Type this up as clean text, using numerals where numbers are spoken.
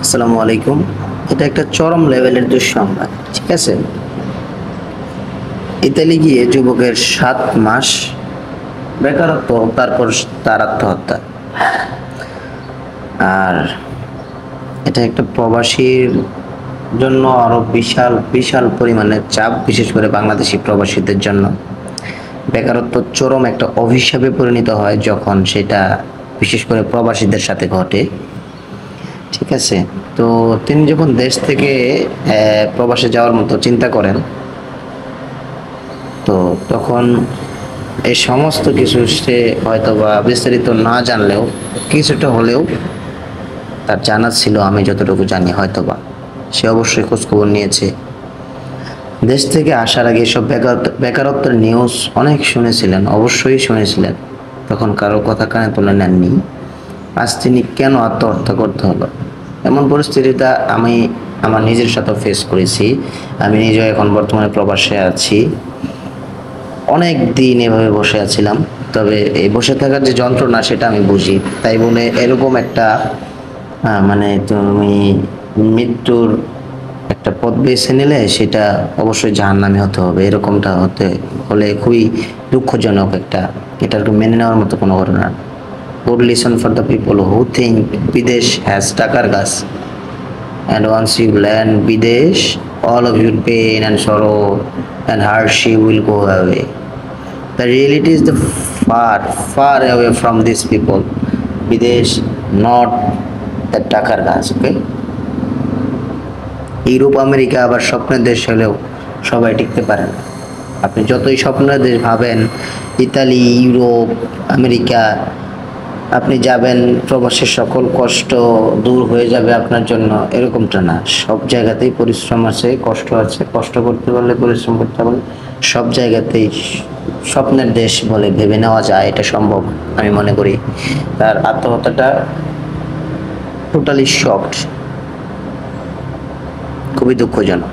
আসসালামু আলাইকুম। এটা একটা চরম লেভেলের দুঃসংবাদ, ঠিক আছে? ইতালি গিয়ে যুবকের 7 মাস বেকারত্ব, তারপর তার আত্মহত্যা। আর এটা একটা প্রবাসীর জন্য আরো বিশাল বিশাল পরিমাণের চাপ, বিশেষ করে বাংলাদেশি প্রবাসীদের জন্য। বেকারত্ব চরম একটা অভিশাপে পরিণত হয় যখন সেটা বিশেষ করে প্রবাসীদের সাথে ঘটে, ঠিক আছে? তো তিনি যখন দেশ থেকে প্রবাসে যাওয়ার মতো চিন্তা করেন, তো তখন এই সমস্ত কিছু সে হয়তো বা বিস্তারিত না জানলেও কিছুটা হলেও তার জানা ছিল। আমি যতটুকু জানি, হয়তোবা সে অবশ্যই খোঁজখবর নিয়েছে। দেশ থেকে আসার আগে সব বেকারত্বের নিউজ অনেক শুনেছিলেন, অবশ্যই শুনেছিলেন, তখন কারো কথা কানে তুলে নেননি। আজ তিনি কেন আত্মহত্যা করতে হলো, এমন পরিস্থিতিটা আমি আমার নিজের সাথে ফেস করেছি। আমি নিজেও এখন বর্তমানে প্রবাসে আছি। অনেক দিন এভাবে বসে আছিলাম, তবে এই বসে থাকার যে যন্ত্রণা সেটা আমি বুঝি। তাই বলে এরকম একটা মানে তুমি মৃত্যুর একটা পথ বেছে নিলে সেটা অবশ্যই জাহান্নামী হতে হবে, এরকমটা হতে হলে খুবই দুঃখজনক একটা, এটাকে মেনে নেওয়ার মতো কোনো ঘটনা না। Good listen for the people who think Bidesh has টাকার গাছ, and once you land Bidesh, all of your pain and sorrow and hardship will go away. The reality is the far, far away from these people. Bidesh, not the টাকার গাছ, okay? Europe America আবার স্বপ্নের দেশ হলেও সবাই টিকতে পারে না। আপনি যতই স্বপ্নের দেশ ভাবেন, ইতালি, ইউরোপ, আমেরিকা, আপনি যাবেন, প্রবাসের সকল কষ্ট দূর হয়ে যাবে আপনার জন্য, এরকমটা না। সব জায়গাতেই পরিশ্রম আছে, কষ্ট আছে। কষ্ট করতে পারলে, পরিশ্রম করতে পারলে সব জায়গাতেই স্বপ্নের দেশ বলে ভেবে নেওয়া যায়, এটা সম্ভব আমি মনে করি। তার আত্মহত্যাটা টোটালি শকড, খুবই দুঃখজনক।